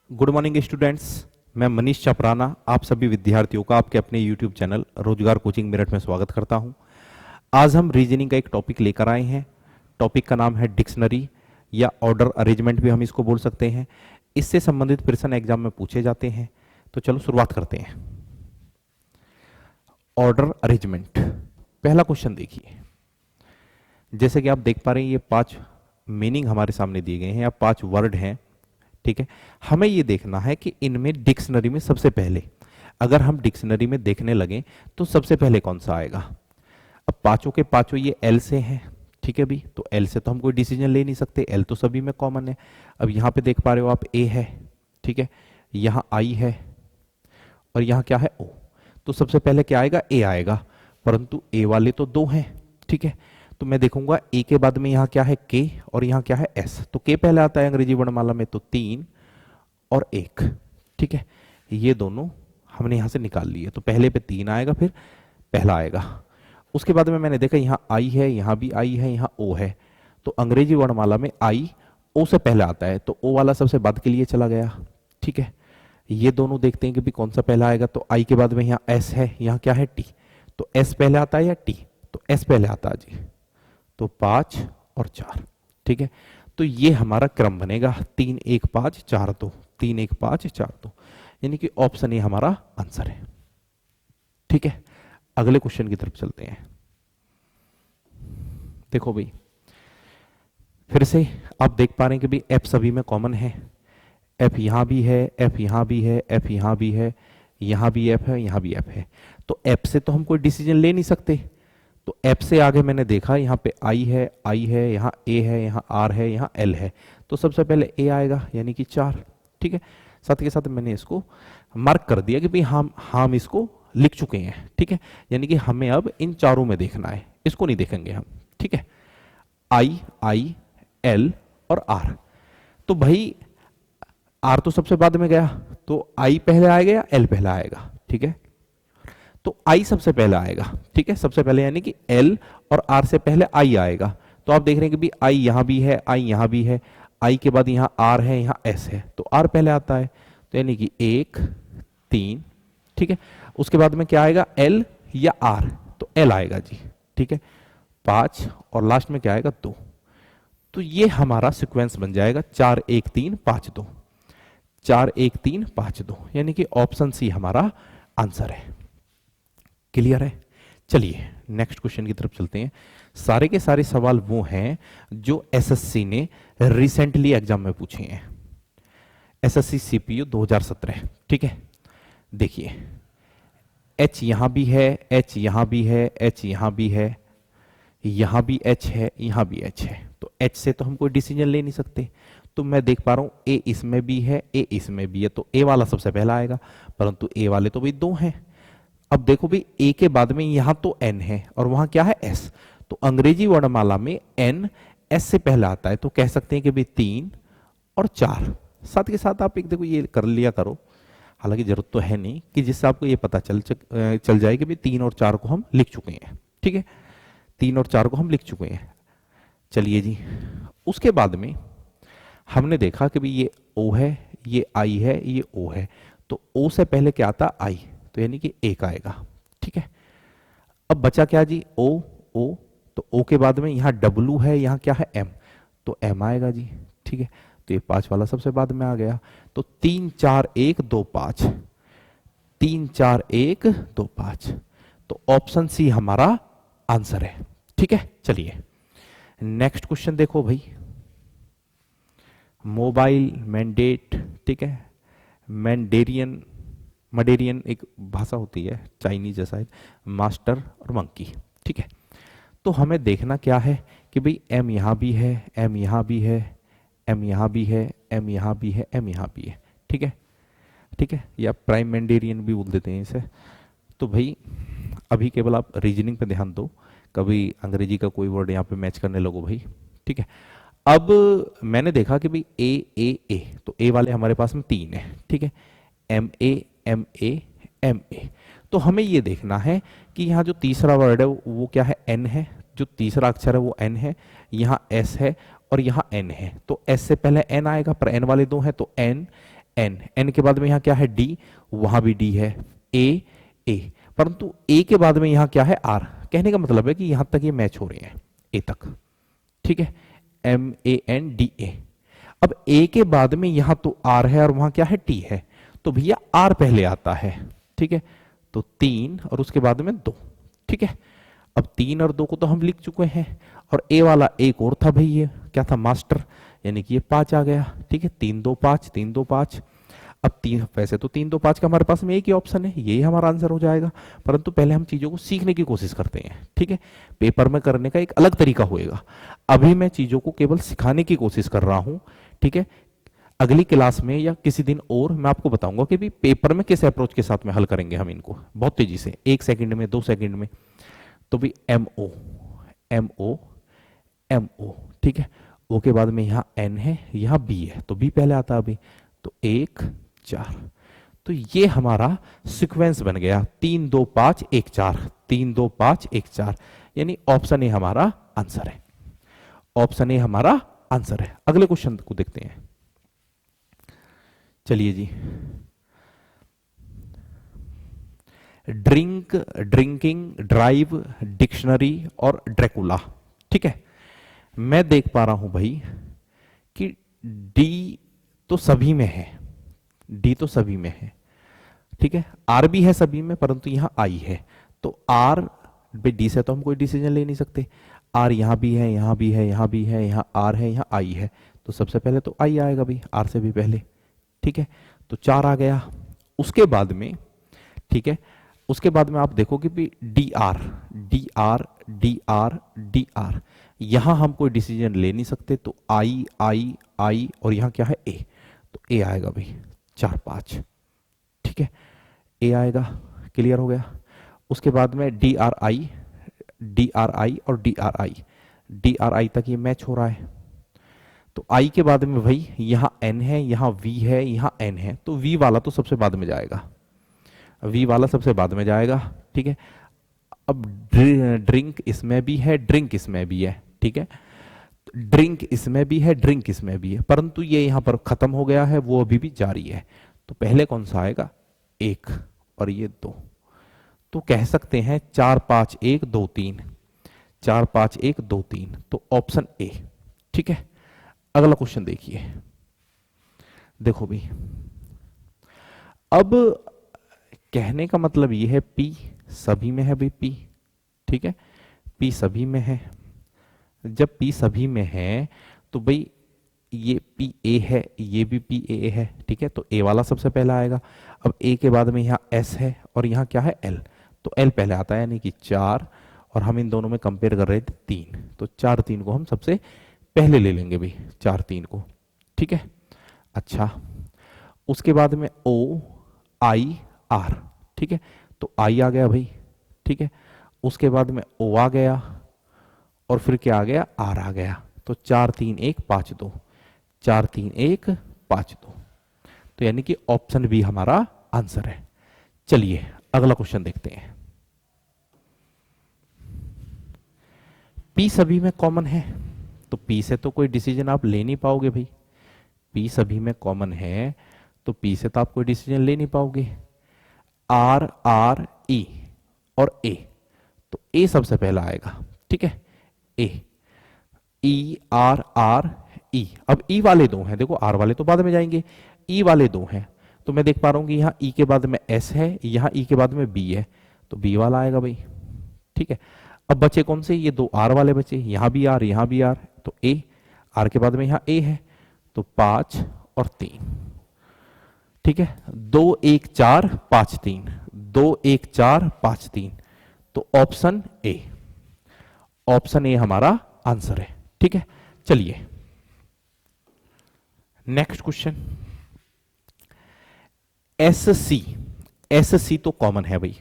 Good morning students. मैं मनीष चपराना आप सभी विद्यार्थियों का आपके अपने यूट्यूब चैनल रोजगार कोचिंग मेरठ में स्वागत करता हूं। आज हम रीजनिंग का एक टॉपिक लेकर आए हैं। टॉपिक का नाम है डिक्शनरी या ऑर्डर अरेंजमेंट भी हम इसको बोल सकते हैं। इससे संबंधित प्रश्न एग्जाम में पूछे जाते हैं। तो चलो शुरुआत करते हैं। ऑर्डर अरेंजमेंट, पहला क्वेश्चन देखिए। जैसे कि आप देख पा रहे हैं, ये 5 मीनिंग हमारे सामने दिए गए हैं या 5 वर्ड हैं। ठीक है, हमें ये देखना है कि इनमें डिक्शनरी में सबसे पहले, अगर हम डिक्शनरी में देखने लगे तो सबसे पहले कौन सा आएगा। अब पांचों के पांचों ये एल से हैं। ठीक है भी, तो एल से तो हम कोई डिसीजन ले नहीं सकते, एल तो सभी में कॉमन है। अब यहां पे देख पा रहे हो आप ए है, ठीक है, यहां आई है और यहां क्या है ओ। तो सबसे पहले क्या आएगा, ए आएगा, परंतु ए वाले तो 2 हैं। ठीक है, तो मैं देखूंगा ए के बाद में यहाँ क्या है के और यहाँ क्या है एस। तो के पहले आता है अंग्रेजी वर्णमाला में, तो 3 और 1। ठीक है, ये दोनों हमने यहाँ से निकाल लिए। तो पहले पे 3 आएगा, फिर पहला आएगा। उसके बाद में मैंने देखा यहाँ आई है, यहाँ भी आई है, यहाँ ओ है। तो अंग्रेजी वर्णमाला में आई ओ से पहले आता है, तो ओ वाला सबसे बाद के लिए चला गया। ठीक है, ये दोनों देखते हैं कि भी कौन सा पहला आएगा। तो आई के बाद में यहाँ एस है, यहाँ क्या है टी। तो एस पहले आता है या टी, तो एस पहले आता है जी। तो 5 और 4। ठीक है, तो ये हमारा क्रम बनेगा 3 1 5 4 2, 3 1 5 4 2, यानी कि ऑप्शन ए हमारा आंसर है। ठीक है, अगले क्वेश्चन की तरफ चलते हैं। देखो भाई, फिर से आप देख पा रहे हैं कि भाई एफ सभी में कॉमन है। एफ यहां भी है, एफ यहां भी है, एफ यहां भी है, यहां भी एफ है, यहां भी एफ है। तो एफ से तो हम कोई डिसीजन ले नहीं सकते। तो एफ से आगे मैंने देखा यहाँ पे आई है, यहाँ ए है, यहाँ आर है, यहाँ एल है। तो सबसे पहले ए आएगा, यानी कि 4। ठीक है, साथ के साथ मैंने इसको मार्क कर दिया कि भाई हम इसको लिख चुके हैं। ठीक है, यानी कि हमें अब इन चारों में देखना है, इसको नहीं देखेंगे हम। ठीक है, आई एल और आर। तो भाई आर तो सबसे बाद में गया, तो आई पहले आएगा या एल पहले आएगा। ठीक है, तो आई सबसे पहले आएगा। ठीक है, सबसे पहले यानी कि एल और आर से पहले आई आएगा। तो आप देख रहे हैं कि भी आई यहां भी है, आई यहां भी है, आई के बाद यहां आर है, यहां एस है, तो आर पहले आता है। तो यानी कि 1 3। ठीक है, उसके बाद में क्या आएगा, एल या आर, तो एल आएगा जी। ठीक है, 5 और लास्ट में क्या आएगा 2। तो ये हमारा सिक्वेंस बन जाएगा 4 1 3 5 2, 4 1 3 5 2, यानी कि ऑप्शन सी हमारा आंसर है। क्लियर है। चलिए नेक्स्ट क्वेश्चन की तरफ चलते हैं। सारे के सारे सवाल वो हैं जो एसएससी ने रिसेंटली एग्जाम में पूछे हैं, एसएससी सीपीयू 2017। ठीक है, देखिए एच यहां भी है, एच यहां भी है, एच यहां भी है, यहां भी एच है, यहां भी एच है। तो एच से तो हम कोई डिसीजन ले नहीं सकते। तो मैं देख पा रहा हूं ए इसमें भी है, ए इसमें भी है, तो ए वाला सबसे पहला आएगा, परंतु ए वाले तो भाई 2 हैं। अब देखो भी ए के बाद में यहां तो एन है और वहां क्या है एस। तो अंग्रेजी वर्णमाला में एन एस से पहले आता है, तो कह सकते हैं कि भाई 3 और 4। साथ के साथ आप एक देखो ये कर लिया करो, हालांकि जरूरत तो है नहीं, कि जिससे आपको ये पता चल जाए कि भाई 3 और 4 को हम लिख चुके हैं। ठीक है, 3 और 4 को हम लिख चुके हैं। चलिए जी, उसके बाद में हमने देखा कि भाई ये ओ है, ये आई है, ये ओ है। तो ओ से पहले क्या आता, आई, तो यानी कि 1 आएगा। ठीक है, अब बचा क्या जी, ओ ओ। तो ओ के बाद में यहाँ डब्लू है, यहाँ क्या है एम, तो एम आएगा जी। ठीक है, तो ये 5 वाला सबसे बाद में आ गया। तो 3 4 1 2 5, 3 4 1 2 5, तो ऑप्शन सी हमारा आंसर है। ठीक है, चलिए नेक्स्ट क्वेश्चन देखो भाई। मोबाइल मैंडेट, ठीक है, मैंडेरियन, मडेरियन एक भाषा होती है चाइनीज जैसा है, मास्टर और मंकी। ठीक है, तो हमें देखना क्या है कि भाई एम यहां भी है, एम यहां भी है, एम यहां भी है, एम यहां भी है, एम यहां भी है। ठीक है, ठीक है, या प्राइम मैंडेरियन भी बोल देते हैं इसे। तो भाई अभी केवल आप रीजनिंग पे ध्यान दो, कभी अंग्रेजी का कोई वर्ड यहाँ पे मैच करने लगो भाई। ठीक है, अब मैंने देखा कि भाई ए, तो ए वाले हमारे पास में 3 है। ठीक है, M A M A M A. तो हमें ये देखना है कि यहाँ जो तीसरा वर्ड है वो क्या है, एन है, जो तीसरा अक्षर है वो एन है, यहाँ एस है और यहाँ एन है। तो एस से पहले एन आएगा, पर एन वाले 2 हैं, तो एन एन, एन के बाद में यहां क्या है डी, वहां भी डी है, ए ए, परंतु ए के बाद में यहां क्या है आर। कहने का मतलब है कि यहां तक ये मैच हो रहे हैं ए तक, ठीक है, M A N D A. अब ए के बाद में यहां तो आर है और वहां क्या है टी है, तो भैया आर पहले आता है, ठीक है, तो 3 और उसके बाद में 2, ठीक है। अब 3 और 2 को तो हम लिख चुके हैं, और ए वाला एक और था भाई, ये क्या था मास्टर, यानी कि ये 5 आ गया, ठीक है, 3 2 5 3 2 5। अब 3, वैसे तो 3 2 5 का हमारे पास में एक ही ऑप्शन है, यही हमारा आंसर हो जाएगा, परंतु पहले हम चीजों को सीखने की कोशिश करते हैं, ठीक है। पेपर में करने का एक अलग तरीका होएगा, अभी मैं चीजों को केवल सिखाने की कोशिश कर रहा हूं, ठीक है। अगली क्लास में या किसी दिन और मैं आपको बताऊंगा कि भी पेपर में किस अप्रोच के साथ में हल करेंगे हम इनको बहुत तेजी से, 1 सेकंड में, 2 सेकंड में। तो भी M O M O M O, ठीक है, ओ के बाद में यहाँ एन है, यहाँ बी है, तो बी पहले आता है अभी, तो 1 4। तो ये हमारा सीक्वेंस बन गया 3 2 5 1 4, 3 2 5 1 4, यानी ऑप्शन ए हमारा आंसर है, ऑप्शन ए हमारा आंसर है। अगले क्वेश्चन को देखते हैं, चलिए जी। ड्रिंक, ड्रिंकिंग, ड्राइव, डिक्शनरी और ड्रैकुला, ठीक है। मैं देख पा रहा हूं भाई कि डी तो सभी में है, डी तो सभी में है, ठीक है, आर भी है सभी में, परंतु यहां आई है, तो आर भाई डी से तो हम कोई डिसीजन ले नहीं सकते, आर यहां भी है, यहां भी है, यहां भी है, यहां आर है, यहां आई है, तो सबसे पहले तो आई आएगा भाई, आर से भी पहले, ठीक है, तो 4 आ गया। उसके बाद में, ठीक है, उसके बाद में आप देखोगे भी D R D R D R D R, यहां हम कोई डिसीजन ले नहीं सकते, तो आई आई आई, और यहां क्या है ए, तो ए आएगा भाई 4 5, ठीक है, ए आएगा, क्लियर हो गया। उसके बाद में डी आर आई और डी आर आई तक ये मैच हो रहा है, तो आई के बाद में भाई यहां एन है, यहां वी है, यहां एन है, तो वी वाला तो सबसे बाद में जाएगा, वी वाला सबसे बाद में जाएगा, ठीक है। अब ड्रिंक इसमें भी है, ड्रिंक इसमें भी है, ठीक है, ड्रिंक इसमें भी है, ड्रिंक इसमें भी है, परंतु ये यहां पर खत्म हो गया है, वो अभी भी जारी है, तो पहले कौन सा आएगा 1 और ये 2, तो कह सकते हैं 4 5 1 2 3, 4 5 1 2 3, तो ऑप्शन ए, ठीक है। अगला क्वेश्चन देखिए, देखो भी, अब कहने का मतलब ये है पी सभी में है भाई, पी, ठीक है, पी सभी में है, जब पी सभी में है तो भाई ये पी ए है, ये भी पी ए है, ठीक है, तो ए वाला सबसे पहला आएगा। अब ए के बाद में यहाँ एस है और यहाँ क्या है एल, तो एल पहले आता है, यानी कि 4, और हम इन दोनों में कंपेयर कर रहे थे 3, तो 4 3 को हम सबसे पहले ले लेंगे भाई, 4 3 को, ठीक है। अच्छा, उसके बाद में ओ आई आर, ठीक है, तो आई आ गया भाई, ठीक है, उसके बाद में ओ आ गया, और फिर क्या आ गया आर आ गया, तो 4 3 1 5 2, 4 3 1 5 2, तो यानी कि ऑप्शन बी हमारा आंसर है। चलिए अगला क्वेश्चन देखते हैं, पी सभी में कॉमन है, तो पी से तो कोई डिसीजन आप ले नहीं पाओगे भाई, पी सभी में कॉमन है, तो पी से तो आप कोई डिसीजन ले नहीं पाओगे। आर आर ई और ए, तो ए सबसे पहला आएगा, ठीक है, ए ई आर आर ई। अब ई वाले 2 हैं, देखो आर वाले तो बाद में जाएंगे, ई वाले 2 हैं, तो मैं देख पा रहा हूं कि यहां ई के बाद में एस है, यहां ई के बाद में बी है, तो बी वाला आएगा भाई, ठीक है। अब बचे कौन से, ये 2 आर वाले बचे, यहां भी आर यहां भी आर, तो ए, आर के बाद में यहां ए है, तो 5 और 3, ठीक है, 2 1 4 5 3, 2 1 4 5 3, तो ऑप्शन ए, ऑप्शन ए हमारा आंसर है, ठीक है। चलिए next question, S C, S C तो कॉमन है भाई,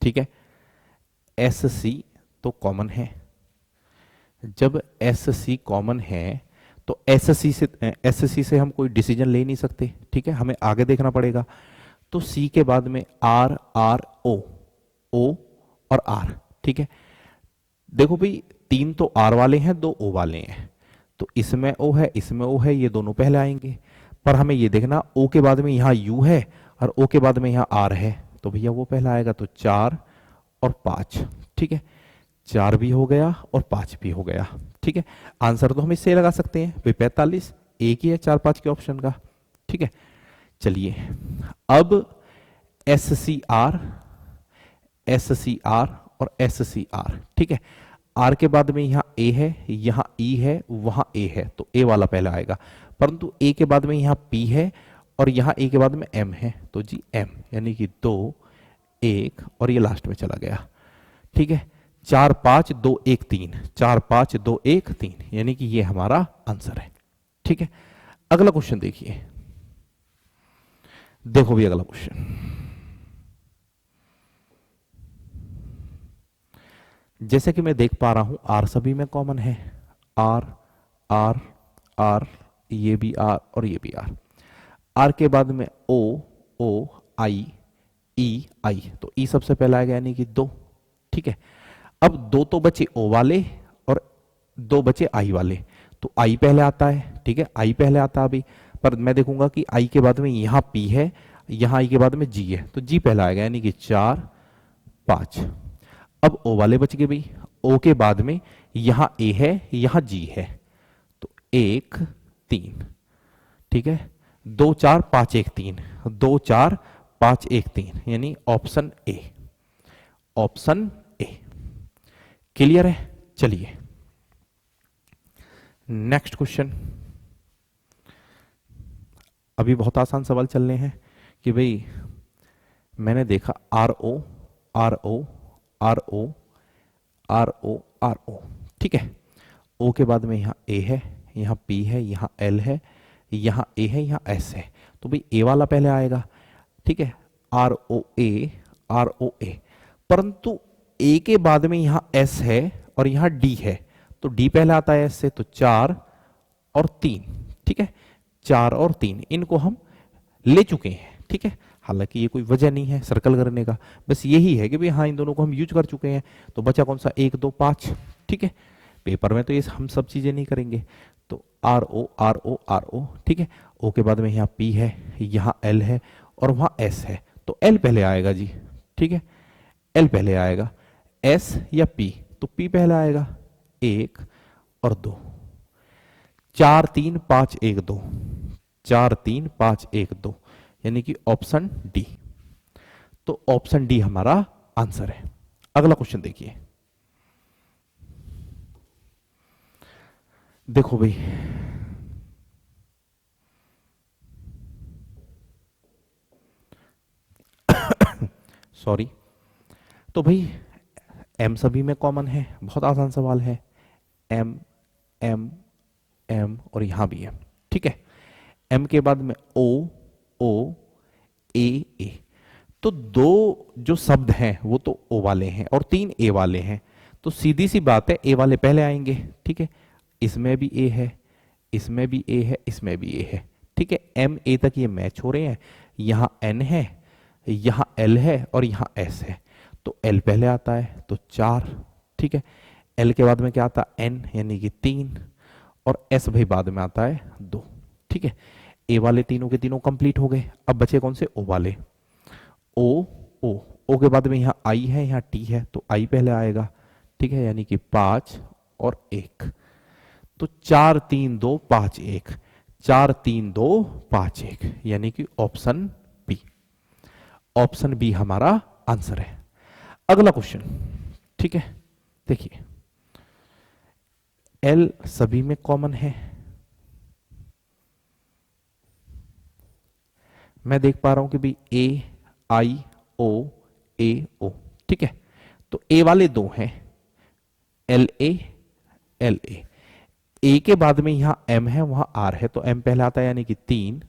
ठीक है, एस सी तो कॉमन है, जब एस सी कॉमन है तो एस सी से हम कोई डिसीजन ले नहीं सकते, ठीक है, हमें आगे देखना पड़ेगा, तो सी के बाद में आर आर ओ और आर, ठीक है। देखो भाई 3 तो आर वाले हैं, 2 ओ वाले हैं, तो इसमें ओ है, इसमें ओ है, ये दोनों पहले आएंगे, पर हमें ये देखना ओ के बाद में यहाँ यू है और ओ के बाद में यहाँ आर है, तो भैया वो पहला आएगा, तो 4 और 5, ठीक है, 4 भी हो गया और 5 भी हो गया, ठीक है। आंसर तो हम इससे लगा सकते हैं भाई 45, एक ही है 4 5 के ऑप्शन का, ठीक है। चलिए अब एस सी आर और एस सी आर, ठीक है। आर के बाद में यहाँ ए है, यहाँ ई है, वहां ए है, तो ए वाला पहला आएगा, परंतु ए के बाद में यहाँ पी है और यहाँ ए के बाद में एम है, तो जी एम, यानी कि 2 1 और ये लास्ट में चला गया, ठीक है। 4 5 2 1 3, 4 5 2 1 3, यानी कि ये हमारा आंसर है, ठीक है। अगला क्वेश्चन देखिए, देखो भी अगला क्वेश्चन, जैसे कि मैं देख पा रहा हूं आर सभी में कॉमन है, आर आर आर, ये भी आर और ये भी आर। आर के बाद में ओ ओ आई ई आई, तो ई सबसे पहला आएगा यानी कि 2, ठीक है। अब 2 तो बचे ओ वाले और 2 बचे आई वाले, तो आई पहले आता है, ठीक है, आई पहले आता है अभी, पर मैं देखूंगा कि आई के बाद में यहाँ पी है, यहाँ आई के बाद में जी है, तो जी पहला आएगा यानी कि 4 5। अब ओ वाले बच गए भाई, ओ के बाद में यहां ए है, यहां जी है, तो 1 3, ठीक है, 2 4 5 1 3, 2 4 5 1 3, यानी option A, option A. Clear है? चलिए नेक्स्ट क्वेश्चन, अभी बहुत आसान सवाल चल रहे हैं कि भाई मैंने देखा R O R O R O R O R O, ठीक है। ओ के बाद में यहाँ ए है, यहाँ पी है, यहाँ एल है, यहाँ ए है, यहाँ एस है, तो भाई ए वाला पहले आएगा, ठीक है, R O A R O ए, परंतु ए के बाद में यहाँ एस है और यहाँ डी है, तो डी पहले आता है एस से, तो 4 और 3, ठीक है, 4 और 3 इनको हम ले चुके हैं, ठीक है। हालांकि ये कोई वजह नहीं है सर्कल करने का, बस यही है कि भाई हाँ इन दोनों को हम यूज कर चुके हैं, तो बचा कौन सा 1 2 5, ठीक है। पेपर में तो ये हम सब चीजें नहीं करेंगे, तो R O R O R O, ठीक है। ओ के बाद में यहाँ पी है, यहाँ एल है और वहां एस है, तो एल पहले आएगा जी, ठीक है, एल पहले आएगा। एस या पी, तो पी पहले आएगा, 1 और 2, 4 3 5 1 2, 4 3 5 1 2, यानी कि ऑप्शन डी, तो ऑप्शन डी हमारा आंसर है। अगला क्वेश्चन देखिए, देखो भाई सॉरी, तो भाई एम सभी में कॉमन है, बहुत आसान सवाल है, एम एम एम और यहां भी है, ठीक है। एम के बाद में ओ ओ ए, तो 2 जो शब्द हैं वो तो ओ वाले हैं और 3 ए वाले हैं, तो सीधी सी बात है ए वाले पहले आएंगे, ठीक है। इसमें भी ए है, इसमें भी ए है, इसमें भी ए है, ठीक है। एम ए तक ये मैच हो रहे हैं, यहां एन है, यहां एल है और यहां एस है, तो एल पहले आता है, तो 4, ठीक है। एल के बाद में क्या आता है, एन, यानी कि 3, और एस भाई बाद में आता है 2, ठीक है। ए वाले तीनों के तीनों कंप्लीट हो गए, अब बचे कौन से, ओ वाले। ओ ओ ओ के बाद में यहाँ आई है, यहाँ टी है, तो आई पहले आएगा, ठीक है, यानी कि 5 और 1, तो 4 3 2 5 1, 4 3 2 5 1, यानी कि ऑप्शन बी, ऑप्शन बी हमारा आंसर है। अगला क्वेश्चन, ठीक है, देखिए एल सभी में कॉमन है, मैं देख पा रहा हूं कि भाई ए आई ओ ए ओ, ठीक है, तो ए वाले 2 हैं, एल ए, ए के बाद में यहां एम है, वहां आर है, तो एम पहले आता है यानी कि 3,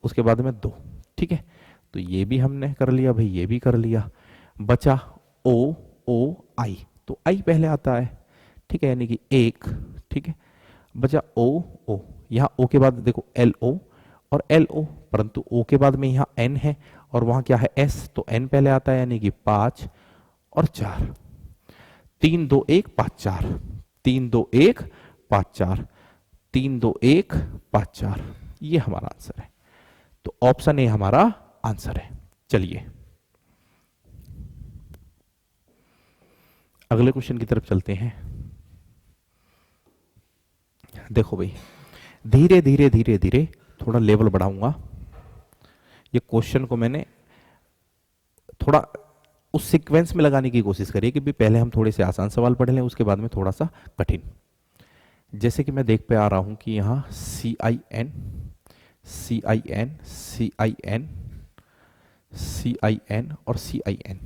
उसके बाद में 2, ठीक है। तो ये भी हमने कर लिया भाई, ये भी कर लिया, बचा ओ ओ आई, तो आई पहले आता है, ठीक है, यानी कि 1, ठीक है। बचा ओ ओ, यहां ओ के बाद देखो एल ओ और एल ओ, परंतु ओ के बाद में यहां एन है और वहां क्या है एस, तो एन पहले आता है, यानी कि 5 और 4, 3 2 1 5 4, 3 2 1 5 4, 3 2 1 5 4, ये हमारा आंसर है। तो ऑप्शन ए हमारा आंसर है। चलिए अगले क्वेश्चन की तरफ चलते हैं। देखो भाई, धीरे धीरे धीरे धीरे थोड़ा लेवल बढ़ाऊंगा। ये क्वेश्चन को मैंने थोड़ा उस सीक्वेंस में लगाने की कोशिश करिए कि भी पहले हम थोड़े से आसान सवाल पढ़ लें, उसके बाद में थोड़ा सा कठिन। जैसे कि मैं देख पे आ रहा हूं कि यहां C I N C I N C I N C I N और सी आई एन,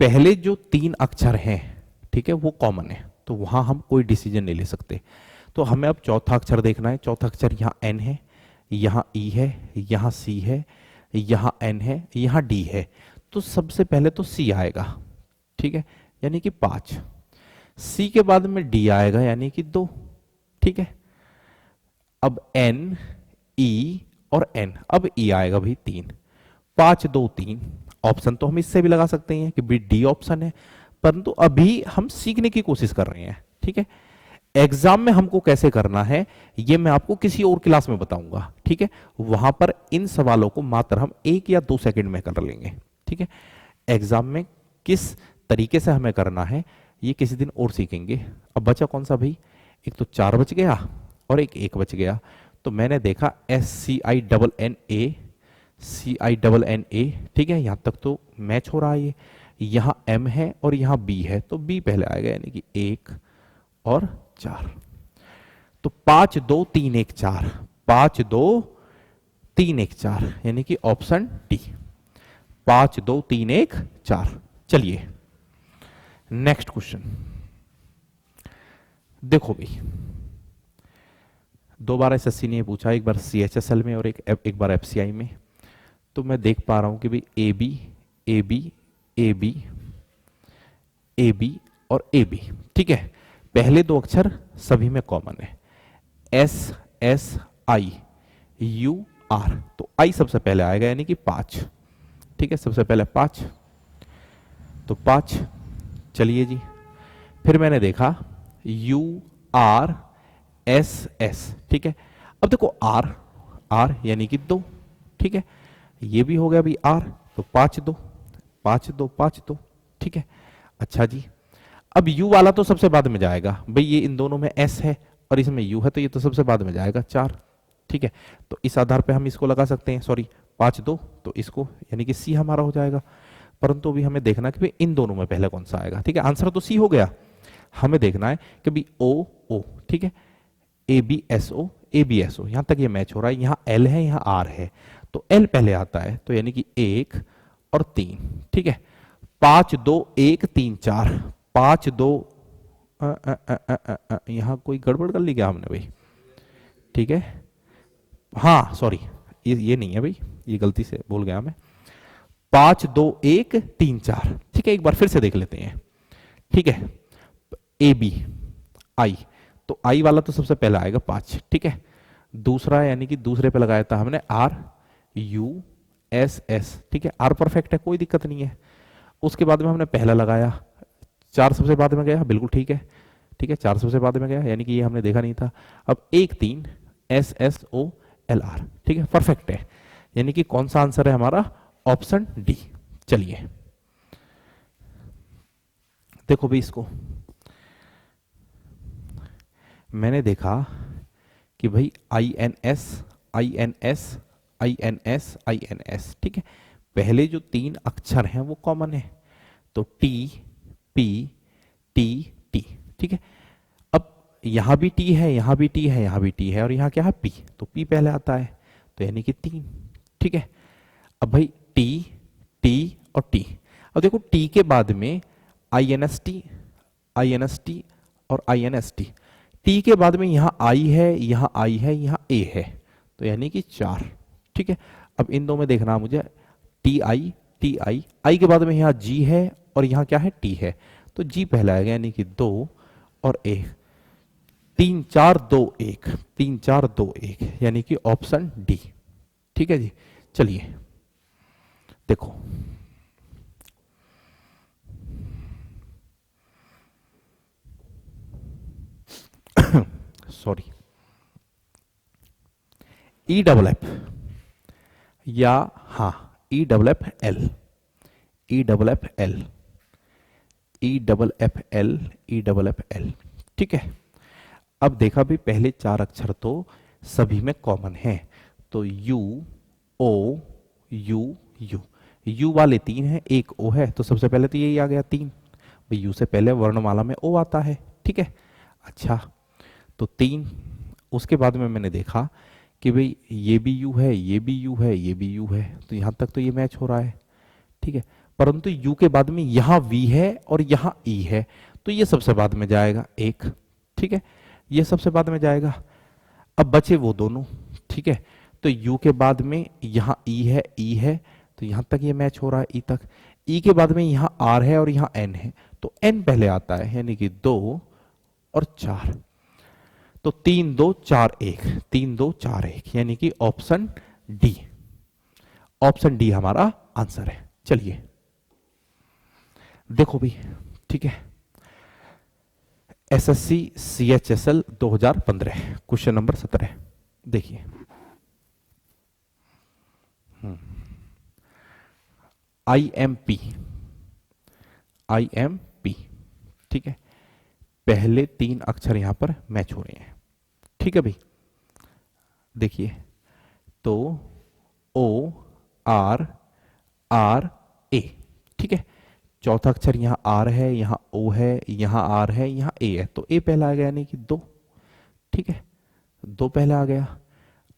पहले जो 3 अक्षर हैं, ठीक है, वो कॉमन है, तो वहां हम कोई डिसीजन नहीं ले सकते। तो हमें अब चौथा अक्षर देखना है। चौथा अक्षर यहाँ एन है, यहाँ ई है, यहाँ सी है, यहाँ एन है, यहाँ डी है। तो सबसे पहले तो सी आएगा, ठीक है, यानी कि 5। सी के बाद में डी आएगा यानी कि 2, ठीक है। अब एन, ई और एन, अब ई आएगा भाई 3। 5 2 3, ऑप्शन तो हम इससे भी लगा सकते हैं कि बी डी ऑप्शन है, परंतु अभी हम सीखने की कोशिश कर रहे हैं, ठीक है। एग्जाम में हमको कैसे करना है ये मैं आपको किसी और क्लास में बताऊंगा, ठीक है। वहां पर इन सवालों को मात्र हम 1 या 2 सेकंड में कर लेंगे, ठीक है। एग्जाम में किस तरीके से हमें करना है ये किसी दिन और सीखेंगे। अब बचा कौन सा भाई, एक तो 4 बच गया और एक 1 बच गया। तो मैंने देखा SCINNA CINNA, ठीक है, यहां तक तो मैच हो रहा है। ये यहां M है और यहां B है, तो B पहले आएगा यानी कि 1 और 4। तो 5 2 3 1 4, 5 2 3 1 4 यानी कि ऑप्शन डी, 5 2 3 1 4। चलिए नेक्स्ट क्वेश्चन देखो भाई, 2 बार एसएससी ने पूछा, एक बार सीएचएसएल में और एक बार एफसीआई में। तो मैं देख पा रहा हूं कि भाई A B A B A B A B और ए बी, ठीक है। पहले 2 अक्षर सभी में कॉमन है, S S I U R, तो आई सबसे पहले आएगा यानी कि 5, ठीक है, सबसे पहले 5, तो 5। चलिए जी, फिर मैंने देखा यू आर एस एस, ठीक है। अब देखो आर, आर यानी कि 2, ठीक है, ये भी हो गया भी आर, तो 5 2 5 2 5 2, ठीक है। अच्छा जी, अब u वाला तो सबसे बाद में जाएगा भाई, ये इन दोनों में s है और इसमें u है, तो ये तो सबसे बाद में जाएगा 4, ठीक है। तो इस आधार पे हम इसको लगा सकते हैं, सॉरी 5 2, तो इसको यानी कि c हमारा हो जाएगा। परंतु अभी हमें देखना है कि भाई इन दोनों में पहले कौन सा आएगा, ठीक है। आंसर तो c हो गया, हमें देखना है कि भाई o o, ठीक है, A B S O A B S O, यहां तक ये मैच हो रहा है। यहाँ l है, यहाँ r है, तो l पहले आता है, तो यानी कि 1 और 3, ठीक है। 5 2 1 3 4, 5 2, यहां कोई गड़बड़ कर ली क्या हमने भाई, ठीक है, हाँ सॉरी, ये नहीं है भाई, ये गलती से बोल गया मैं। 5 2 1 3 4, ठीक है, एक बार फिर से देख लेते हैं, ठीक है। ए बी आई, तो आई वाला तो सबसे पहला आएगा 5, ठीक है। दूसरा यानी कि दूसरे पे लगाया था हमने आर यू एस एस, ठीक है, आर परफेक्ट है, कोई दिक्कत नहीं है। उसके बाद में हमने पहला लगाया, 4 सबसे बाद में गया, बिल्कुल ठीक है, ठीक है, 4 सबसे बाद में गया, यानी कि ये हमने देखा नहीं था। अब 1 3 S S O L R, ठीक है, परफेक्ट है, यानी कि कौन सा आंसर है हमारा, ऑप्शन डी। चलिए देखो भी, इसको मैंने देखा कि भाई I N S I N S I N S I N S, ठीक है, पहले जो 3 अक्षर हैं वो कॉमन है, तो टी पी टी टी, ठीक है। अब यहां भी टी है, यहां भी टी है, यहां भी टी है, और यहां क्या है पी, तो पी पहले आता है, तो यानी कि 3, ठीक है। अब भाई टी टी और टी, अब देखो टी के बाद में आई एन एस टी और I N S T, T के बाद में यहां आई है, यहां आई है, यहां ए है, तो यानी कि 4, ठीक है। अब इन दो में देखना मुझे, टी आई आई के बाद में यहां जी है और यहां क्या है टी है, तो जी पहला आएगा यानी कि 2 और 1, 3 4 2 1, 3 4 2 1, यानी कि ऑप्शन डी, ठीक है जी। चलिए देखो, सॉरी, ई डबल एफ, या हाँ E double F L, E double F L, E double F L, E double F L. ठीक है, अब देखा भी पहले चार अक्षर तो सभी में कॉमन है, तो U O U U, U वाले तीन है, एक ओ है, तो सबसे पहले तो यही आ गया तीन भाई, यू से पहले वर्णमाला में ओ आता है। ठीक है, अच्छा तो तीन, उसके बाद में मैंने देखा कि भाई ये भी यू है, ये भी यू है, ये भी यू है, तो यहां तक तो ये मैच हो रहा है। ठीक है, परंतु यू के बाद में यहां वी है और यहां ई है, तो ये सबसे बाद में जाएगा एक। ठीक है, ये सबसे बाद में जाएगा। अब बचे वो दोनों। ठीक है, तो यू के बाद में यहां ई है, ई है, तो यहां तक ये मैच हो रहा है ई तक। ई के बाद में यहां आर है और यहां एन है, तो एन पहले आता है, यानी कि 2 और 4, तो 3 2 4 1, 3 2 4 1, यानी कि ऑप्शन डी, ऑप्शन डी हमारा आंसर है। चलिए देखो भी, ठीक है, एसएससी सीएचएसएल 2015 क्वेश्चन नंबर 17 देखिए। आईएमपी, आईएमपी, ठीक है, पहले तीन अक्षर यहां पर मैच हो रहे हैं। ठीक है भाई, देखिए तो ओ आर आर ए, ठीक है, चौथा अक्षर यहां आर है, यहां ओ है, यहां आर है, यहां ए है, तो ए पहला आ गया यानी कि 2। ठीक है, 2 पहला आ गया,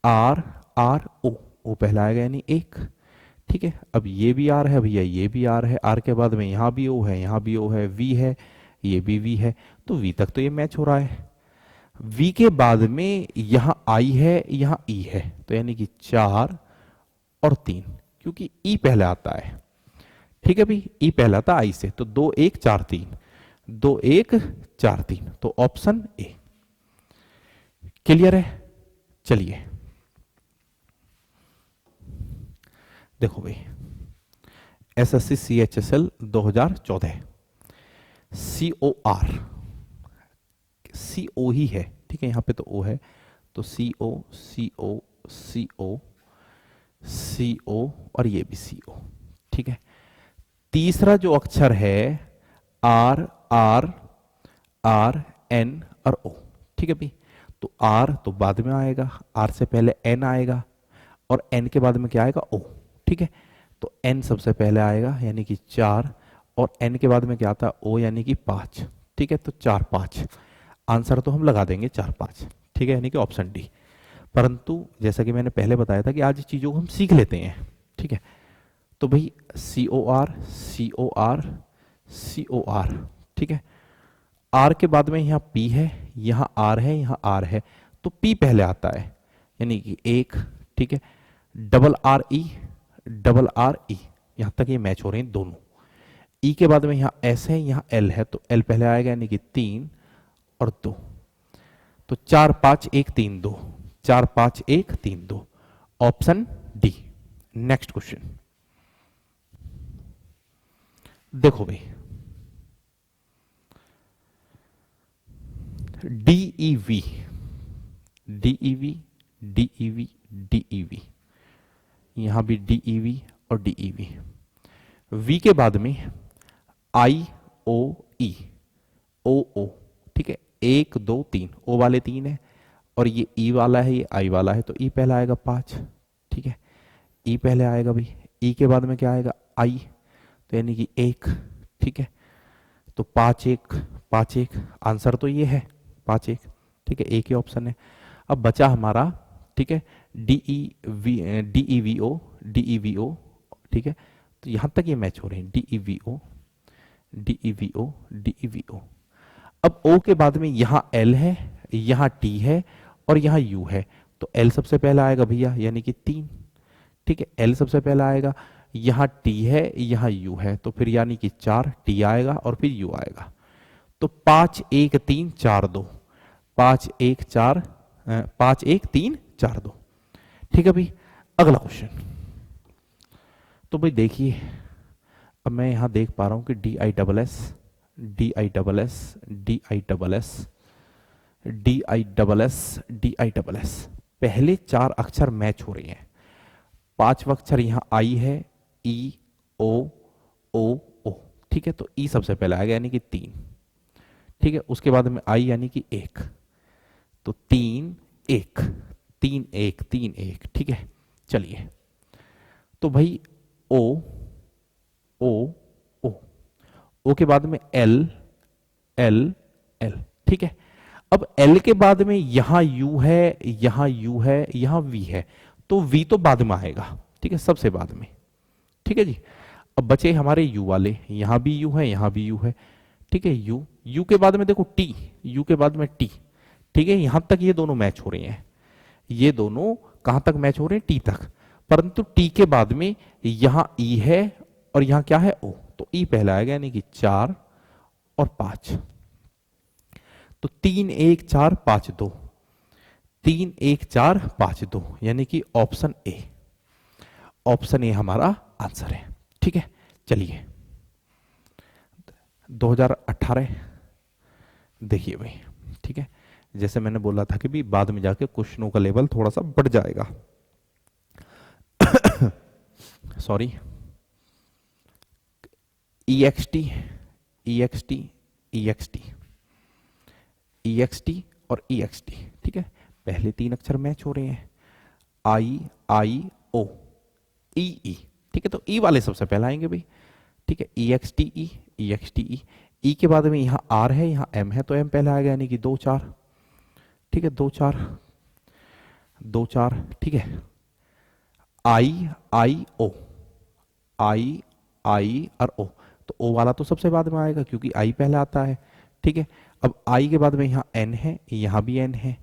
आर आर ओ पहला आएगा यानी 1। ठीक है, अब ये भी आर है भैया, ये भी आर है, आर के बाद में यहां भी ओ है, यहां भी ओ है, वी है, ये भी वी है, तो वी तक तो ये मैच हो रहा है। वी के बाद में यहां आई है, यहां ई है, तो यानी कि 4 और 3, क्योंकि ई पहले आता है। ठीक है भाई, ई पहला था आई से, तो 2 1 4 3, 2 1 4 3, तो ऑप्शन ए क्लियर है। चलिए देखो भाई, SSC CHSL 2014, CO R, CO ही है, ठीक है, यहां पे तो ओ है, तो सीओ सीओ सीओ सीओ और ये भी सीओ। ठीक है, तीसरा जो अक्षर है आर आर आर एन और ओ। ठीक है भाई, तो आर तो बाद में आएगा, आर से पहले एन आएगा, और एन के बाद में क्या आएगा ओ। ठीक है, तो एन सबसे पहले आएगा यानी कि 4, और एन के बाद में क्या आता है ओ, यानी कि 5। ठीक है, तो 4 5, आंसर तो हम लगा देंगे 4 5। ठीक है, यानी कि ऑप्शन डी। परंतु जैसा कि मैंने पहले बताया था कि आज चीजों को हम सीख लेते हैं। ठीक है, तो भाई C O R C O R C O R, ठीक है, आर के बाद में यहाँ पी है, यहाँ आर है, यहाँ आर है, तो पी पहले आता है यानी कि 1। ठीक है, double R E, double R E, यहां तक ये मैच हो रहे हैं दोनों। ई के बाद में यहाँ एस है, यहाँ एल है, तो एल पहले आएगा यानी कि 3 और 2, तो 4 5 1 3 2, 4 5 1 3 2, ऑप्शन डी। नेक्स्ट क्वेश्चन देखो भाई, डीईवी, डीईवी डीईवी डीईवी, यहां भी डीईवी और डीईवी। वी के बाद में आई ओ ई, ओ ओ, ठीक है, 1 2 3, ओ वाले 3 है, और ये ई वाला है, ये आई वाला है, तो ई पहला आएगा 5। ठीक है, ई पहले आएगा भाई, ई के बाद में क्या आएगा आई, तो यानी कि 1। ठीक है, तो 5 1 5 1, आंसर तो ये है 5 1। ठीक है, एक ही ऑप्शन है। अब बचा हमारा, ठीक है, D E V O, D E V O. ठीक है, तो यहां तक ये मैच हो रहे हैं, D E V O D E V O D E V O. अब ओ के बाद में यहां एल है, यहां टी है, और यहां यू है, तो एल सबसे पहला आएगा भैया यानी कि 3। ठीक है, एल सबसे पहला आएगा, यहां टी है, यहां यू है, तो फिर यानी कि 4 टी आएगा और फिर यू आएगा, तो 5 1 3 4 2, 5 1 4 5 1 3 4 2। ठीक है भाई, अगला क्वेश्चन। तो भाई देखिए, अब मैं यहां देख पा रहा हूं कि D I double S D I double S D I double S D I double S D I double S, पहले 4 अक्षर मैच हो रही हैं, पांचवा अक्षर यहां आई है, ई ओ ओ ओ, ठीक है, तो ई सबसे पहले आएगा यानी कि 3, ठीक है, उसके बाद में आई यानी कि 1, तो 3 1 3 1 3 1, ठीक है। चलिए, तो भाई ओ ओ ओ, ओ के बाद में एल एल एल, ठीक है। अब एल के बाद में यहां यू है, यहां यू है, यहां वी है, तो वी तो बाद में आएगा, ठीक है, सबसे बाद में, ठीक है जी। अब बचे हमारे यू वाले, यहां भी यू है, यहां भी यू है, ठीक है। यू, यू के बाद में देखो टी, यू के बाद में टी, ठीक है, यहां तक ये दोनों मैच हो रहे हैं, ये दोनों कहां तक मैच हो रहे हैं, टी तक, परंतु टी के बाद में यहां ई है और यहां क्या है, ओ, तो ई पहला आएगा यानी कि 4 और 5, तो 3 1 4 5 2, 3 1 4 5 2, यानी कि ऑप्शन ए, ऑप्शन ए हमारा आंसर है, ठीक है। चलिए 2018 देखिए भाई, ठीक है, जैसे मैंने बोला था कि भी बाद में जाके क्वेश्चनों का लेवल थोड़ा सा बढ़ जाएगा। Sorry, EXT EXT EXT EXT और EXT, ठीक है, पहले 3 अक्षर मैच हो रहे हैं, आई आई ओ ई ई, ठीक है, तो ई वाले सबसे पहले आएंगे भाई, ठीक है, EXT E EXT E, ई के बाद में यहाँ आर है, यहाँ एम है, तो एम पहले आएगा यानी कि 2 4, ठीक है, 2 4 2 4, ठीक है। आई आई ओ, आई आई और ओ, तो ओ वाला तो सबसे बाद में आएगा क्योंकि आई पहले आता है, ठीक है। अब आई के बाद में यहाँ एन है, यहाँ भी एन है,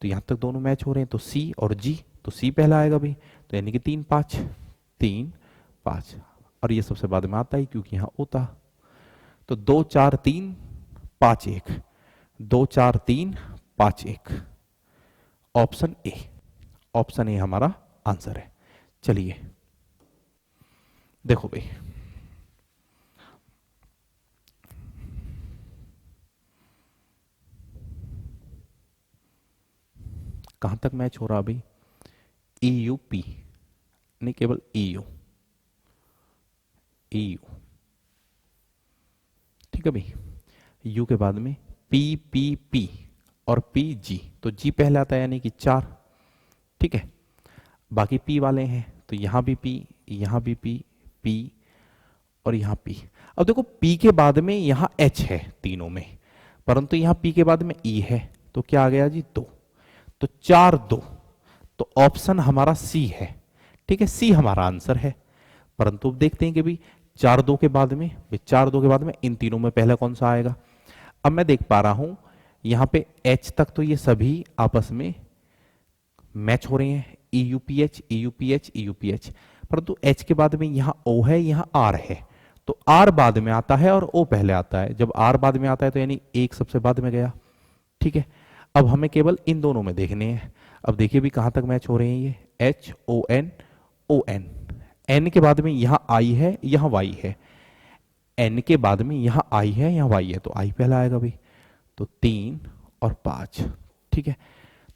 तो यहाँ तक दोनों मैच हो रहे हैं, तो सी और जी, तो सी पहला आएगा भाई, तो यानी कि 3 5 3 5, और ये सबसे बाद में आता है क्योंकि यहाँ होता, तो 2 4 3 5 1, 2 4 3 5 1, ऑप्शन ए, ऑप्शन ए हमारा आंसर है। चलिए देखो भाई, कहां तक मैच हो रहा भाई, EUP, नहीं केवल EU, EU, ठीक है भाई। यू के बाद में PPP और PG, तो जी पहले आता है यानी कि 4, ठीक है, बाकी P वाले हैं, तो यहां भी P, यहां भी P, P और यहां P। अब देखो P के बाद में यहां H है तीनों में, परंतु यहां P के बाद में E है, तो क्या आ गया जी 2, तो 4 2, तो ऑप्शन हमारा सी है, ठीक है, सी हमारा आंसर है। परंतु अब देखते हैं कि भाई 4 2 के बाद में, 4 2 के बाद में इन तीनों में पहला कौन सा आएगा। अब मैं देख पा रहा हूं यहां पे H तक तो ये सभी आपस में मैच हो रहे हैं, EUPH EUPH EUPH, परंतु H के बाद में यहां O है, यहां R है, तो R बाद में आता है और O पहले आता है, जब R बाद में आता है तो यानी एक सबसे बाद में गया, ठीक है। अब हमें केवल इन दोनों में देखने हैं, अब देखिए भी कहां तक मैच हो रहे हैं, ये HON N के बाद में यहां I है, यहां Y है, N के बाद में यहां I है, यहां Y है, तो I पहला आएगा भाई, तो 3 और 5, ठीक है,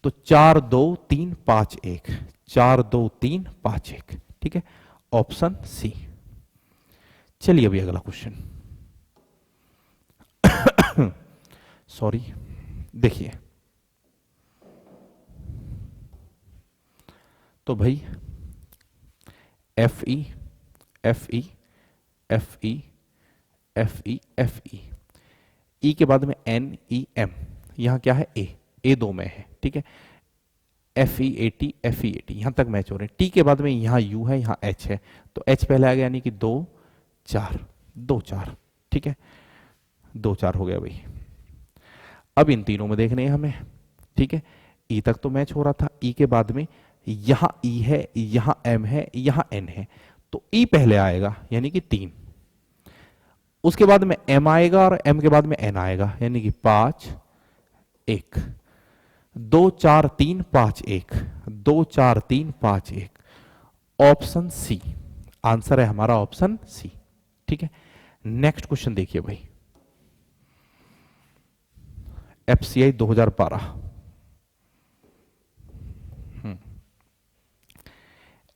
तो 4 2 3 5 1, 4 2 3 5 1, ठीक है, ऑप्शन सी। चलिए अभी अगला क्वेश्चन, सॉरी, देखिए, तो भाई FE FE FE FE FE, ई के बाद में NEM, यहां क्या है ए दो में है, ठीक है, FEAT FEAT, यहां तक मैच हो रहे हैं। टी के बाद में यहां यू है, यहां एच है, तो एच पहले आ गया यानी कि 2 4 2 4, ठीक है, 2 4 हो गया भाई। अब इन तीनों में देखने हैं हमें, ठीक है, ई तक तो मैच हो रहा था, ई के बाद में यहां ई है, यहां एम है, यहां एन है, तो ई पहले आएगा यानी कि 3, उसके बाद में एम आएगा और एम के बाद में एन आएगा यानी कि 5 1, 2 4 3 5 1, 2 4 3 5 1, ऑप्शन सी आंसर है हमारा, ऑप्शन सी, ठीक है। नेक्स्ट क्वेश्चन देखिए भाई, FCI 2012,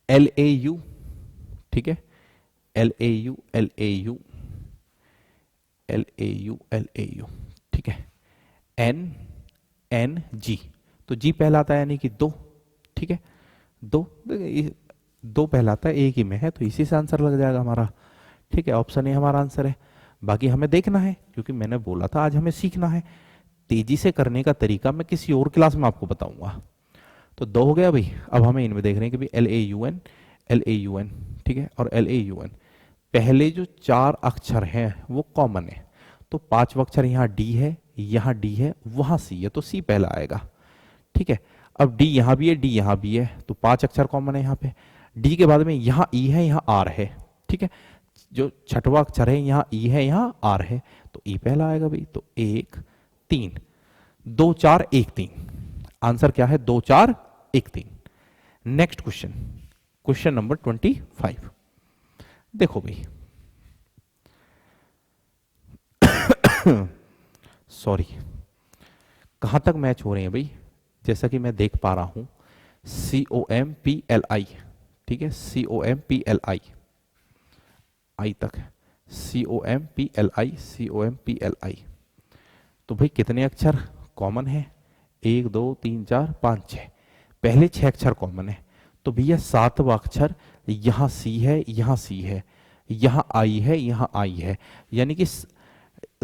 LAU, ठीक है, LAU LAU LAU LAU, ठीक है, NNG, तो G पहलाता है यानी कि दो, ठीक है, दो, दो पहलाता है, एक ही में है, तो इसी से आंसर लग जाएगा हमारा, ठीक है, ऑप्शन ए हमारा आंसर है। बाकी हमें देखना है, क्योंकि मैंने बोला था आज हमें सीखना है, तेजी से करने का तरीका मैं किसी और क्लास में आपको बताऊंगा। तो दो हो गया भाई। अब हमें इनमें देख रहे हैं कि भाई LAUN, ठीक है, और LAUN पहले जो चार अक्षर हैं वो कॉमन है, तो पांचवा अक्षर यहाँ D है, यहाँ D है, वहां C है, तो C पहला आएगा, ठीक है। अब D यहाँ भी है, D यहाँ भी है, तो पांच अक्षर कॉमन है यहाँ पे। D के बाद में यहाँ E है, यहाँ R है, ठीक है, जो छठवा अक्षर है यहाँ E है, यहाँ R है, तो E पहला आएगा भाई। तो 1 3, 2 4 1 3, आंसर क्या है? 2 4 1 3। Next question, question number 25। देखो भाई, सॉरी, कहां तक मैच हो रहे हैं भाई? जैसा कि मैं देख पा रहा हूं, COMPLI, ठीक है, COMPLI आई तक है, COMPLI। तो भाई कितने अक्षर कॉमन है? 1 2 3 4 5 6, पहले 6 अक्षर कॉमन है, तो भैया सातवां अक्षर यहाँ C है, यहाँ C है, यहाँ I है, यहाँ I है, यानी कि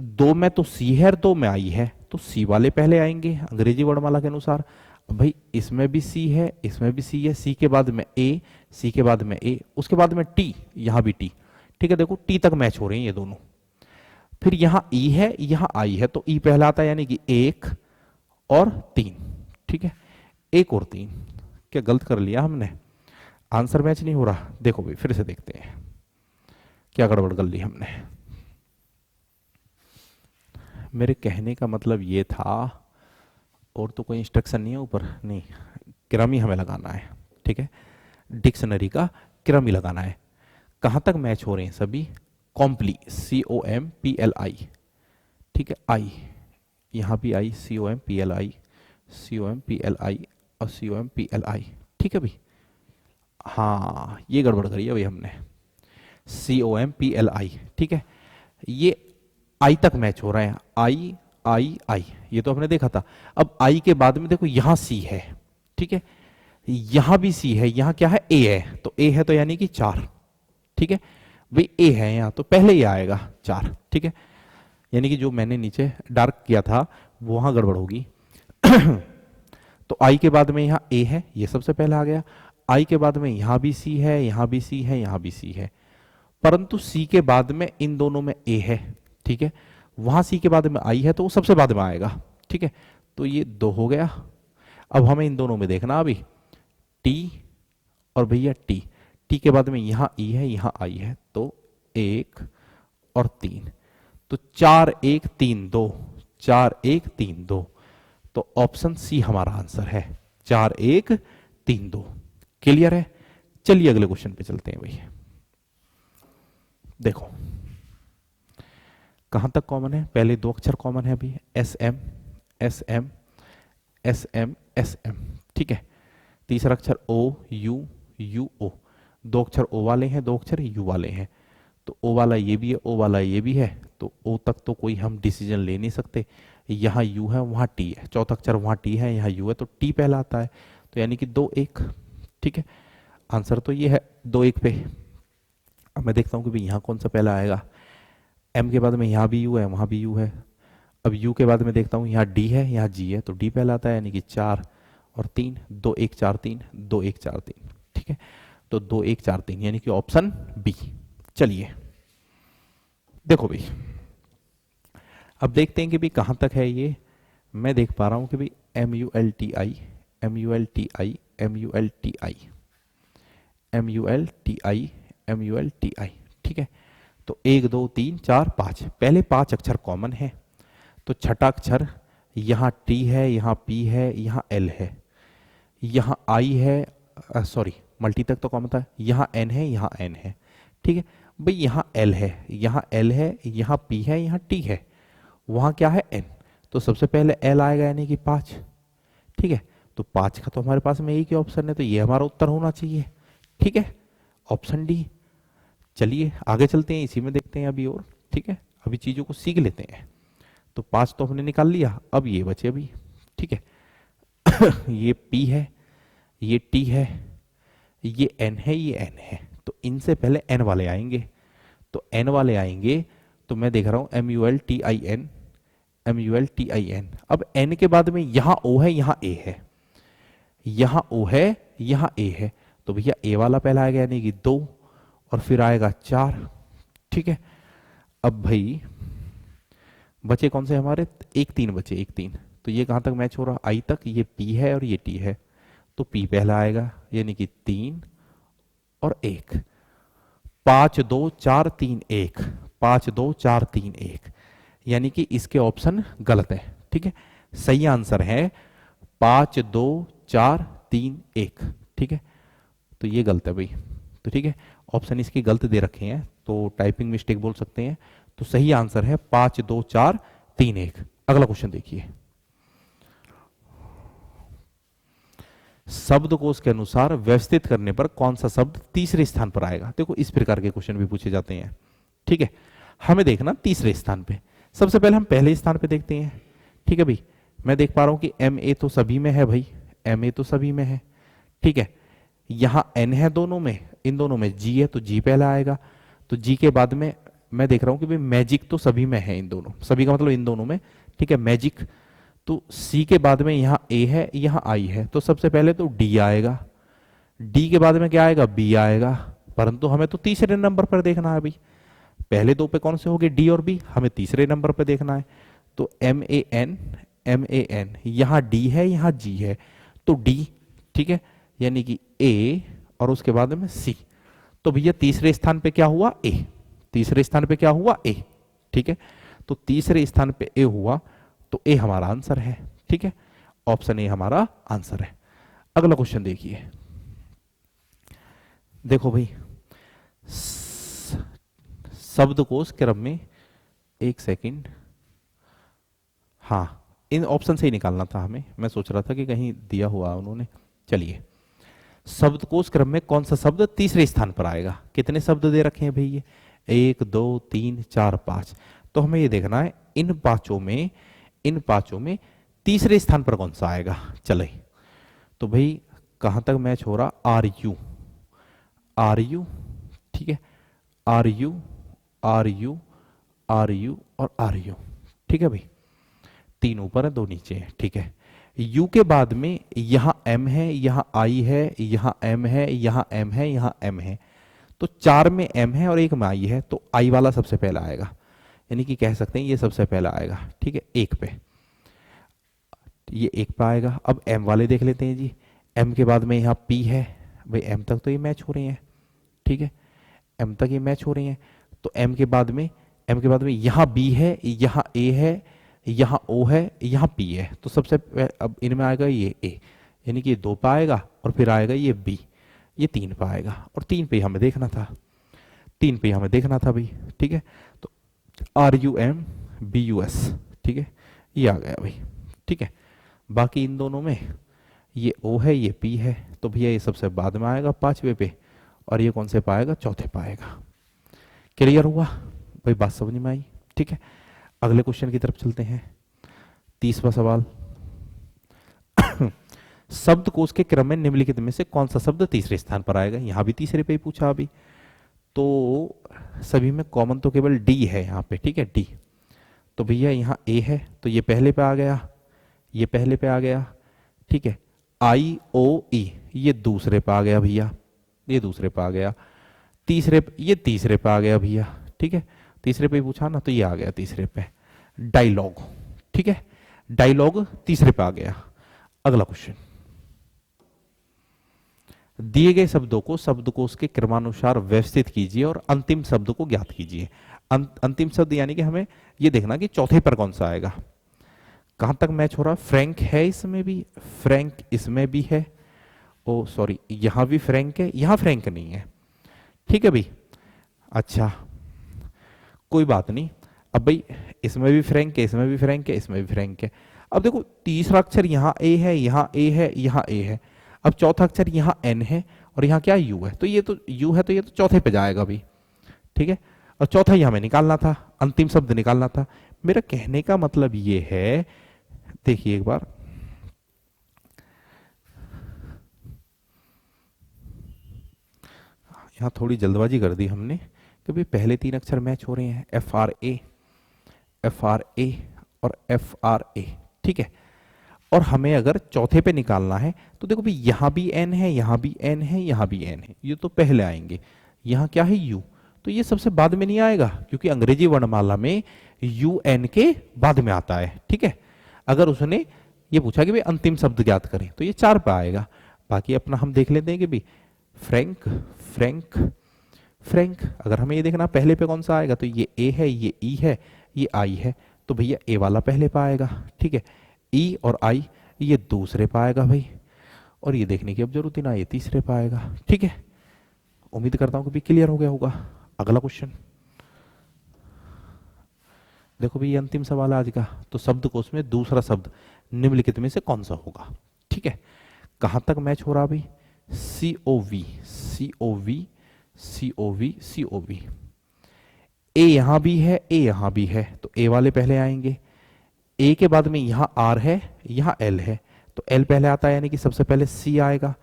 दो में तो C है और दो में I है, तो C वाले पहले आएंगे अंग्रेजी वर्णमाला के अनुसार। भाई इसमें भी C है, इसमें भी C है, C के बाद में A, C के बाद में A, उसके बाद में T, यहाँ भी T, ठीक है, देखो T तक मैच हो रहे हैं ये दोनों। फिर यहाँ E है, यहाँ I है, तो E पहला आता है, यानी कि 1 और 3, ठीक है, 1 और 3। क्या गलत कर लिया हमने? आंसर मैच नहीं हो रहा। देखो भाई फिर से देखते हैं क्या गड़बड़ कर ली हमने। मेरे कहने का मतलब ये था, और तो कोई इंस्ट्रक्शन नहीं है ऊपर, नहीं, क्रम ही हमें लगाना है, ठीक है, डिक्शनरी का क्रम ही लगाना है। कहां तक मैच हो रहे हैं सभी? कॉम्प्ली, COMPLI, ठीक है, I, यहां भी I, COMPLI, COMPLI और COMPLI, ठीक है भाई। हाँ, ये गड़बड़ करी है भाई हमने, COMPLI, ठीक है, ये I तक मैच हो रहा है, I, ये तो हमने देखा था। अब I के बाद में देखो यहाँ C है, ठीक है, यहां भी C है, यहाँ क्या है? A है, तो A है तो यानी कि 4, ठीक है भाई, A है यहाँ, तो पहले ही आएगा 4, ठीक है, यानी कि जो मैंने नीचे डार्क किया था वो वहां गड़बड़ होगी। तो I के बाद में यहाँ A है, ये सबसे पहले आ गया। I के बाद में यहाँ भी C है, यहाँ भी C है, यहाँ भी C है, परंतु C के बाद में इन दोनों में A है, ठीक है, वहां C के बाद में I है, तो वो सबसे बाद में आएगा, ठीक है, तो ये 2 हो गया। अब हमें इन दोनों में देखना अभी T और भैया T के बाद में यहाँ E है, यहाँ I है, तो 1 और 3, तो 4 1 3 2, 4 1 3 2, तो ऑप्शन C हमारा आंसर है, 4 1 3 2। क्लियर है? चलिए अगले क्वेश्चन पे चलते हैं भाई। देखो कहां तक कॉमन है? पहले 2 अक्षर कॉमन है अभी, SM SM SM SM, ठीक है, तीसरा अक्षर OU 2 अक्षर O वाले हैं, 2 अक्षर U वाले हैं, तो O वाला ये भी है, O वाला ये भी है, तो O तक तो कोई हम डिसीजन ले नहीं सकते, यहाँ U है, वहाँ T है, चौथा अक्षर वहाँ T है, यहाँ U है, तो T पहला आता है, तो यानी कि 2 1, ठीक है, आंसर तो ये है 2 1 पे। अब मैं देखता हूँ कि भाई यहाँ कौन सा पहला आएगा। M के बाद में यहाँ भी U है, वहाँ भी U है, अब U के बाद में देखता हूँ यहाँ D है, यहाँ G है, तो D पहला आता है, यानी कि 4 और 3, 2 1 4 3, 2 1 4 3, ठीक है, तो 2 1 4 3, यानी कि ऑप्शन बी। चलिए देखो भाई, अब देखते हैं कि भाई कहां तक है ये। मैं देख पा रहा हूं कि भाई MULTI MULTI MULTI MULTI MULTI, ठीक है, तो 1 2 3 4 5, पहले 5 अक्षर कॉमन है, तो छठा अक्षर यहाँ T है, यहाँ P है, यहाँ L है, यहाँ I है, सॉरी मल्टी तक तो कॉमन था, यहाँ N है, यहाँ N है, ठीक है भाई, यहाँ L है, यहाँ L है, यहाँ P है, यहाँ T है, वहाँ क्या है? N, तो सबसे पहले L आएगा, यानी कि 5, ठीक है, तो 5 का तो हमारे पास में एक ही ऑप्शन है, तो ये हमारा उत्तर होना चाहिए, ठीक है, ऑप्शन डी। चलिए आगे चलते हैं, इसी में देखते हैं अभी और, ठीक है, अभी चीजों को सीख लेते हैं। तो 5 तो हमने निकाल लिया, अब ये बचे अभी, ठीक है। ये P है, ये T है, ये N है, ये N है। तो इनसे पहले N वाले आएंगे, तो N वाले आएंगे तो मैं देख रहा हूं MULTIN, MULTIN। अब N के बाद में यहां O है, यहां A है, यहां O है, यहां A है। तो भैया A वाला पहला आएगा यानी कि 2, और फिर आएगा 4, ठीक है। अब भाई बचे कौन से हमारे, 1 3 बचे, 1 3। तो ये कहां तक मैच हो रहा, I तक, ये P है और ये T है। तो P पहला आएगा यानी कि 3 और 1, 5 2 4 3 1, 5 2 4 3 1, यानी कि इसके ऑप्शन गलत है, ठीक है। सही आंसर है 5 2 4 3 1, ठीक है। तो ये गलत है भाई, तो ठीक है, ऑप्शन इसके गलत दे रखे हैं, तो टाइपिंग मिस्टेक बोल सकते हैं। तो सही आंसर है 5 2 4 3 1। अगला क्वेश्चन देखिए, शब्दकोश के अनुसार व्यवस्थित करने पर कौन सा शब्द तीसरे स्थान पर आएगा। देखो इस प्रकार के क्वेश्चन भी पूछे जाते हैं, ठीक है। हमें देखना तीसरे स्थान पे, सबसे पहले हम पहले स्थान पे देखते हैं, ठीक है भाई। मैं देख पा रहा हूं कि MA तो सभी में है भाई, MA तो सभी में है, ठीक है। यहां N है दोनों में, इन दोनों में G है, तो G पहला आएगा। तो G के बाद में मैं देख रहा हूं कि भाई मैजिक तो सभी में है, इन दोनों, सभी का मतलब इन दोनों में, ठीक है, मैजिक। तो C के बाद में यहाँ A है, यहाँ I है, तो सबसे पहले तो D आएगा। D के बाद में क्या आएगा, B आएगा। परंतु हमें तो तीसरे नंबर पर देखना है भाई, पहले दो पे कौन से हो गए, D और B, हमें तीसरे नंबर पर देखना है। तो MAN, MAN, यहाँ D है, यहाँ G है, तो D, ठीक है, यानी कि A और उसके बाद में C। तो भैया तीसरे स्थान पे क्या हुआ, A, तीसरे स्थान पे क्या हुआ, A, ठीक है। तो तीसरे स्थान पे A हुआ, तो A हमारा आंसर है, ठीक है, ऑप्शन A हमारा आंसर है। अगला क्वेश्चन देखिए, देखो भाई, शब्दकोश क्रम में, एक सेकंड, हाँ इन ऑप्शन से ही निकालना था हमें, मैं सोच रहा था कि कहीं दिया हुआ उन्होंने। चलिए, शब्दकोश क्रम में कौन सा शब्द तीसरे स्थान पर आएगा। कितने शब्द दे रखे हैं भाई, ये 1 2 3 4 5। तो हमें ये देखना है इन पांचों में तीसरे स्थान पर कौन सा आएगा। चले, तो भाई कहां तक मैच हो रहा, आर यू, ठीक है, आर यू और आर यू, ठीक है भाई, 3 ऊपर है 2 नीचे है, ठीक है। U के बाद में यहां M है, यहां I है, यहां M है, यहां M है, यहां M है। तो 4 में M है और 1 में I है, तो I वाला सबसे पहला आएगा, यानी कि कह सकते हैं ये सबसे पहला आएगा, ठीक है, 1 पे, ये 1 पे आएगा। अब M वाले देख लेते हैं जी, M के बाद में यहाँ P है, भाई M तक तो ये मैच हो रहे हैं, ठीक है, M तक ये मैच हो रही हैं। तो M के बाद में यहाँ B है, यहाँ A है, यहाँ O है, यहाँ P है। तो सबसे अब इनमें आएगा ये A, यानी कि ये 2 पे आएगा, और फिर आएगा ये B, ये 3 पे आएगा, और 3 पे हमें देखना था, 3 पे हमें देखना था भाई, ठीक है। तो RUMBUS, ठीक है, ये आ गया भाई, ठीक है। बाकी इन दोनों में ये O है, ये P है, तो भैया ये सबसे बाद में आएगा 5वें पे, और ये कौन से पाएगा, 4थे पाएगा। क्लियर हुआ भाई, बात समझ में आई, ठीक है। अगले क्वेश्चन की तरफ चलते हैं, 30वां सवाल। शब्दकोश के क्रम में निम्नलिखित में से कौन सा शब्द तीसरे स्थान पर आएगा। यहां भी तीसरे पे ही पूछा अभी, तो सभी में कॉमन तो केवल D है यहाँ पे, ठीक है, D। तो भैया यहाँ A है, तो ये पहले पे आ गया, ये पहले पे आ गया, ठीक है। IOE, ये दूसरे पे आ गया भैया, ये दूसरे पे आ गया, ये तीसरे पे आ गया भैया, ठीक है, तीसरे पे ही पूछा ना, तो ये आ गया तीसरे पे। डायलॉग, ठीक है, डायलॉग तीसरे पे आ गया। अगला क्वेश्चन, दिए गए शब्दों को शब्दकोश के क्रमानुसार व्यवस्थित कीजिए और अंतिम शब्द को ज्ञात कीजिए। अंतिम शब्द यानी कि हमें ये देखना कि चौथे पर कौन सा आएगा। कहां तक मैच हो रहा, फ्रैंक है इसमें भी, फ्रैंक इसमें भी है, ओ सॉरी यहां भी फ्रैंक है, यहां फ्रैंक नहीं है, ठीक है भाई। अच्छा कोई बात नहीं, अब भाई इसमें भी फ्रैंक है, इसमें भी फ्रैंक है, इसमें भी फ्रैंक है। अब देखो तीसरा अक्षर यहाँ A है, यहाँ A है, यहाँ A है। अब चौथा अक्षर यहाँ N है और यहाँ क्या यू है, तो ये तो यू है, तो ये तो चौथे पे जाएगा भी, ठीक है। और चौथा ही हमें निकालना था, अंतिम शब्द निकालना था। मेरा कहने का मतलब ये है, देखिए एक बार, यहाँ थोड़ी जल्दबाजी कर दी हमने कि भाई पहले 3 अक्षर मैच हो रहे हैं, एफ आर ए और एफ आर ए, ठीक है। और हमें अगर चौथे पे निकालना है तो देखो भाई यहाँ भी एन है, यहाँ भी एन है, यहाँ भी एन है, ये तो पहले आएंगे। यहाँ क्या है यू, तो ये सबसे बाद में नहीं आएगा, क्योंकि अंग्रेजी वर्णमाला में यू एन के बाद में आता है, ठीक है। अगर उसने ये पूछा कि भाई अंतिम शब्द ज्ञात करें तो ये 4 पे आएगा। बाकी अपना हम देख लेते हैं कि भाई फ्रैंक, फ्रैंक, फ्रैंक, अगर हमें ये देखना पहले पे कौन सा आएगा, तो ये ए है, ये ई है, ये आई है, तो भैया ए वाला पहले पे आएगा, ठीक है। ई और आई ये दूसरे पे आएगा भाई, और ये देखने की अब जरूरत ही ना, ये तीसरे पे आएगा, ठीक है। उम्मीद करता हूँ कि भी क्लियर हो गया होगा। अगला क्वेश्चन देखो भाई, ये अंतिम सवाल है आज का। तो शब्दकोश में दूसरा शब्द निम्नलिखित में से कौन सा होगा, ठीक है। कहां तक मैच हो रहा भाई, सी ओ वी, सी ओ वी, सी ओ वी, सी ओ वी। ए यहां भी है, ए यहां भी है, तो ए वाले पहले आएंगे। ए के बाद में यहां आर है, यहां एल है, तो एल पहले आता है, यानी कि सबसे पहले सी आएगा,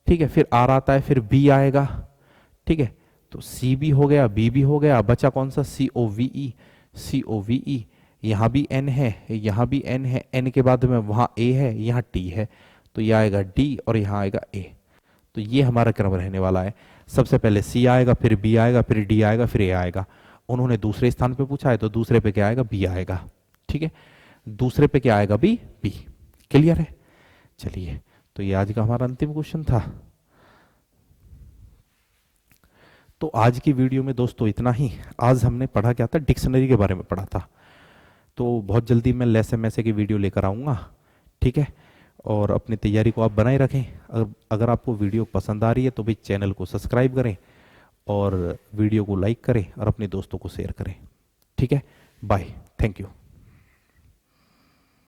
ठीक है। फिर आर आता है, फिर बी आएगा, ठीक है। तो सी भी हो गया, बी भी हो गया, बचा कौन सा, सी ओ वी ई, सी ओ वी ई। यहां भी एन है, यहां भी एन है, एन के बाद में वहां ए है, यहां टी है, तो यह आएगा डी और यहां आएगा ए। तो ये हमारा क्रम रहने वाला है। सबसे पहले सी आएगा, फिर बी आएगा, फिर डी आएगा, फिर ए आएगा। उन्होंने दूसरे स्थान पे पूछा है तो दूसरे पे क्या आएगा, बी आएगा, ठीक है। दूसरे पे क्या आएगा, बी, बी। क्लियर है। चलिए, तो ये आज का हमारा अंतिम क्वेश्चन था। तो आज की वीडियो में दोस्तों इतना ही। आज हमने पढ़ा क्या था, डिक्शनरी के बारे में पढ़ा था। तो बहुत जल्दी मैं लेसन मैसे की वीडियो लेकर आऊँगा, ठीक है। और अपनी तैयारी को आप बनाए रखें। अगर आपको वीडियो पसंद आ रही है तो भाई चैनल को सब्सक्राइब करें और वीडियो को लाइक करें और अपने दोस्तों को शेयर करें, ठीक है। Bye, thank you.